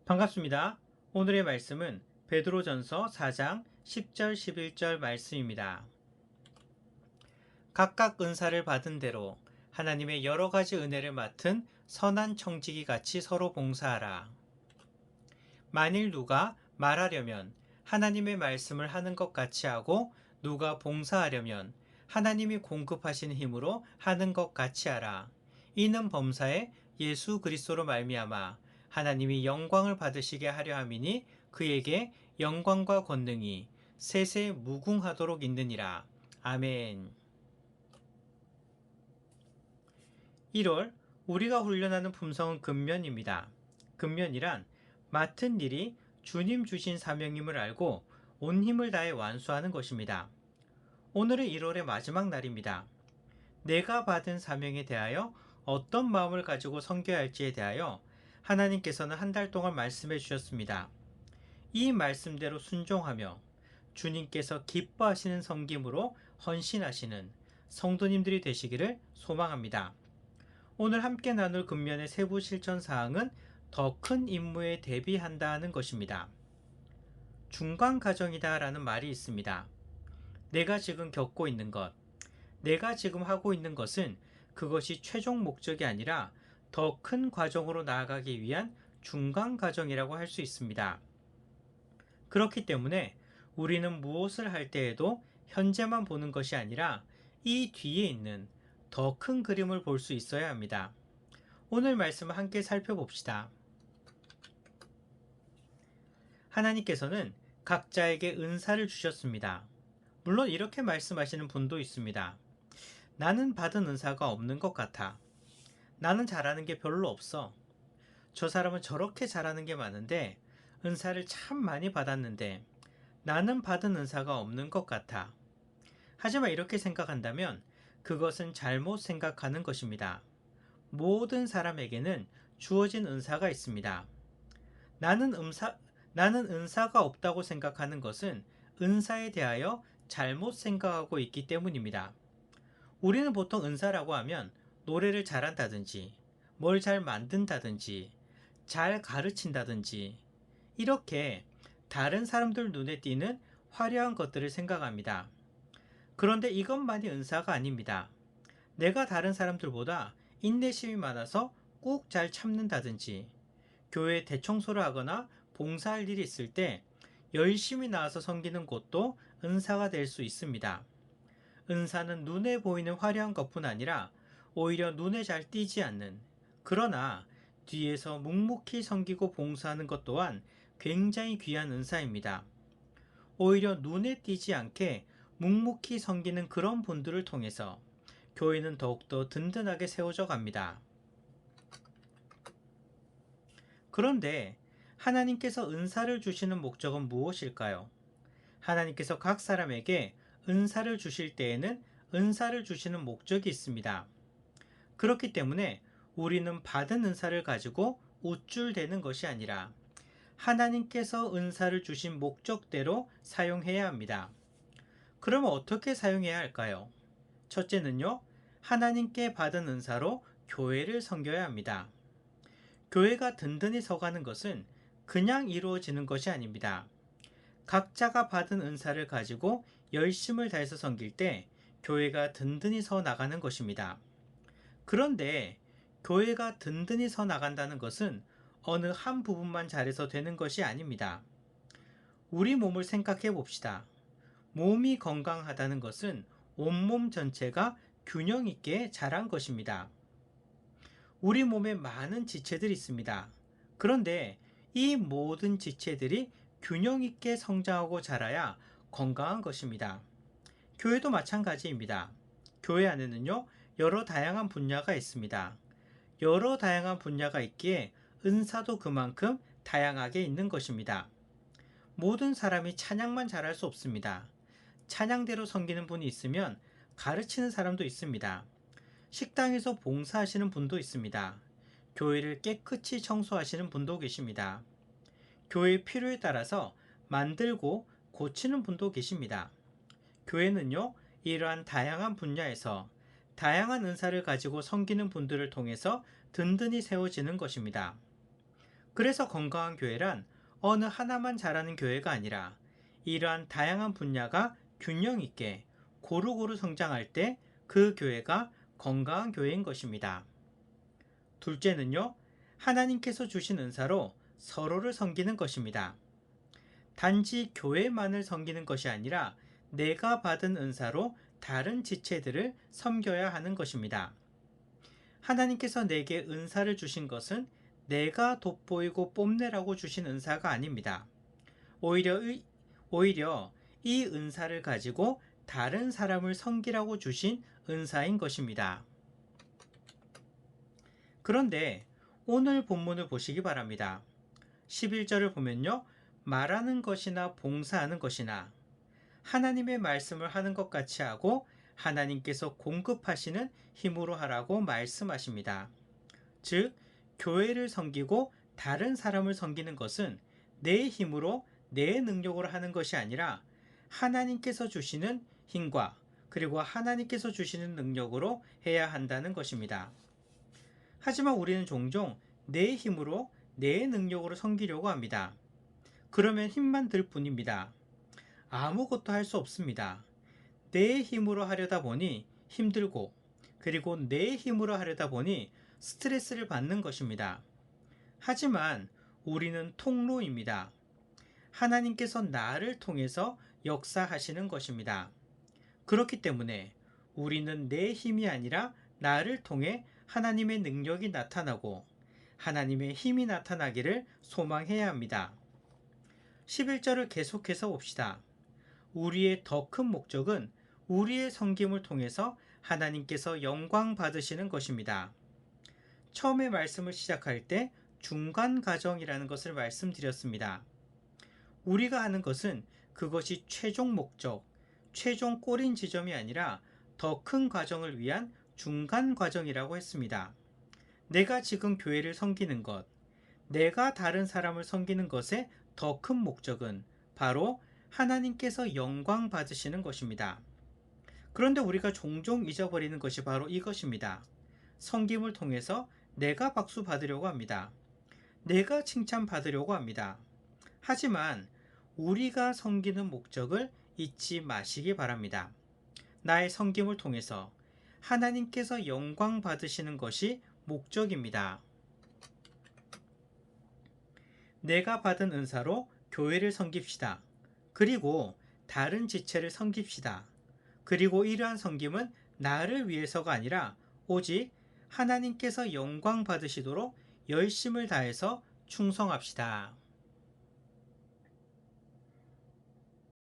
반갑습니다. 오늘의 말씀은 베드로전서 4장 10절 11절 말씀입니다. 각각 은사를 받은 대로 하나님의 여러 가지 은혜를 맡은 선한 청지기 같이 서로 봉사하라. 만일 누가 말하려면 하나님의 말씀을 하는 것 같이 하고 누가 봉사하려면 하나님이 공급하신 힘으로 하는 것 같이 하라. 이는 범사에 예수 그리스도로 말미암아 하나님이 영광을 받으시게 하려 함이니 그에게 영광과 권능이 세세 무궁하도록 있느니라. 아멘. 1월 우리가 훈련하는 품성은 근면입니다. 근면이란 맡은 일이 주님 주신 사명임을 알고 온 힘을 다해 완수하는 것입니다. 오늘은 1월의 마지막 날입니다. 내가 받은 사명에 대하여 어떤 마음을 가지고 섬겨야 할지에 대하여 하나님께서는 한 달 동안 말씀해 주셨습니다. 이 말씀대로 순종하며 주님께서 기뻐하시는 섬김으로 헌신하시는 성도님들이 되시기를 소망합니다. 오늘 함께 나눌 근면의 세부 실천 사항은 더 큰 임무에 대비한다는 것입니다. 중간 과정이다 라는 말이 있습니다. 내가 지금 겪고 있는 것, 내가 지금 하고 있는 것은 그것이 최종 목적이 아니라 더 큰 과정으로 나아가기 위한 중간 과정이라고 할 수 있습니다. 그렇기 때문에 우리는 무엇을 할 때에도 현재만 보는 것이 아니라 이 뒤에 있는 더 큰 그림을 볼 수 있어야 합니다. 오늘 말씀을 함께 살펴봅시다. 하나님께서는 각자에게 은사를 주셨습니다. 물론 이렇게 말씀하시는 분도 있습니다. 나는 받은 은사가 없는 것 같아. 나는 잘하는 게 별로 없어. 저 사람은 저렇게 잘하는 게 많은데 은사를 참 많이 받았는데 나는 받은 은사가 없는 것 같아. 하지만 이렇게 생각한다면 그것은 잘못 생각하는 것입니다. 모든 사람에게는 주어진 은사가 있습니다. 나는 은사가 없다고 생각하는 것은 은사에 대하여 잘못 생각하고 있기 때문입니다. 우리는 보통 은사라고 하면 노래를 잘한다든지, 뭘 잘 만든다든지, 잘 가르친다든지, 이렇게 다른 사람들 눈에 띄는 화려한 것들을 생각합니다. 그런데 이것만이 은사가 아닙니다. 내가 다른 사람들보다 인내심이 많아서 꾹 잘 참는다든지, 교회 대청소를 하거나 봉사할 일이 있을 때 열심히 나와서 섬기는 것도 은사가 될 수 있습니다. 은사는 눈에 보이는 화려한 것뿐 아니라 오히려 눈에 잘 띄지 않는, 그러나 뒤에서 묵묵히 섬기고 봉사하는 것 또한 굉장히 귀한 은사입니다. 오히려 눈에 띄지 않게 묵묵히 섬기는 그런 분들을 통해서 교회는 더욱더 든든하게 세워져 갑니다. 그런데 하나님께서 은사를 주시는 목적은 무엇일까요? 하나님께서 각 사람에게 은사를 주실 때에는 은사를 주시는 목적이 있습니다. 그렇기 때문에 우리는 받은 은사를 가지고 우쭐대는 것이 아니라 하나님께서 은사를 주신 목적대로 사용해야 합니다. 그러면 어떻게 사용해야 할까요? 첫째는요, 하나님께 받은 은사로 교회를 섬겨야 합니다. 교회가 든든히 서가는 것은 그냥 이루어지는 것이 아닙니다. 각자가 받은 은사를 가지고 열심을 다해서 섬길 때 교회가 든든히 서 나가는 것입니다. 그런데 교회가 든든히 서 나간다는 것은 어느 한 부분만 잘해서 되는 것이 아닙니다. 우리 몸을 생각해 봅시다. 몸이 건강하다는 것은 온몸 전체가 균형 있게 자란 것입니다. 우리 몸에 많은 지체들이 있습니다. 그런데 이 모든 지체들이 균형 있게 성장하고 자라야 건강한 것입니다. 교회도 마찬가지입니다. 교회 안에는요, 여러 다양한 분야가 있습니다. 여러 다양한 분야가 있기에 은사도 그만큼 다양하게 있는 것입니다. 모든 사람이 찬양만 잘할 수 없습니다. 찬양대로 섬기는 분이 있으면 가르치는 사람도 있습니다. 식당에서 봉사하시는 분도 있습니다. 교회를 깨끗이 청소하시는 분도 계십니다. 교회의 필요에 따라서 만들고 고치는 분도 계십니다. 교회는요, 이러한 다양한 분야에서 다양한 은사를 가지고 섬기는 분들을 통해서 든든히 세워지는 것입니다. 그래서 건강한 교회란 어느 하나만 잘하는 교회가 아니라 이러한 다양한 분야가 균형 있게 고루고루 성장할 때 그 교회가 건강한 교회인 것입니다. 둘째는요, 하나님께서 주신 은사로 서로를 섬기는 것입니다. 단지 교회만을 섬기는 것이 아니라 내가 받은 은사로 다른 지체들을 섬겨야 하는 것입니다. 하나님께서 내게 은사를 주신 것은 내가 돋보이고 뽐내라고 주신 은사가 아닙니다. 오히려 이 은사를 가지고 다른 사람을 섬기라고 주신 은사인 것입니다. 그런데 오늘 본문을 보시기 바랍니다. 11절을 보면요, 말하는 것이나 봉사하는 것이나 하나님의 말씀을 하는 것 같이 하고 하나님께서 공급하시는 힘으로 하라고 말씀하십니다. 즉, 교회를 섬기고 다른 사람을 섬기는 것은 내 힘으로 내 능력으로 하는 것이 아니라 하나님께서 주시는 힘과 그리고 하나님께서 주시는 능력으로 해야 한다는 것입니다. 하지만 우리는 종종 내 힘으로 내 능력으로 섬기려고 합니다. 그러면 힘만 들 뿐입니다. 아무것도 할 수 없습니다. 내 힘으로 하려다 보니 힘들고 그리고 내 힘으로 하려다 보니 스트레스를 받는 것입니다. 하지만 우리는 통로입니다. 하나님께서 나를 통해서 역사하시는 것입니다. 그렇기 때문에 우리는 내 힘이 아니라 나를 통해 하나님의 능력이 나타나고 하나님의 힘이 나타나기를 소망해야 합니다. 11절을 계속해서 봅시다. 우리의 더 큰 목적은 우리의 섬김을 통해서 하나님께서 영광 받으시는 것입니다. 처음에 말씀을 시작할 때 중간 과정이라는 것을 말씀드렸습니다. 우리가 하는 것은 그것이 최종 목적, 최종 꼬린 지점이 아니라 더 큰 과정을 위한 중간 과정이라고 했습니다. 내가 지금 교회를 섬기는 것, 내가 다른 사람을 섬기는 것의 더 큰 목적은 바로 하나님께서 영광 받으시는 것입니다. 그런데 우리가 종종 잊어버리는 것이 바로 이것입니다. 섬김을 통해서 내가 박수 받으려고 합니다. 내가 칭찬 받으려고 합니다. 하지만 우리가 섬기는 목적을 잊지 마시기 바랍니다. 나의 섬김을 통해서 하나님께서 영광 받으시는 것이 목적입니다. 내가 받은 은사로 교회를 섬깁시다. 그리고 다른 지체를 섬깁시다. 그리고 이러한 섬김은 나를 위해서가 아니라 오직 하나님께서 영광 받으시도록 열심을 다해서 충성합시다.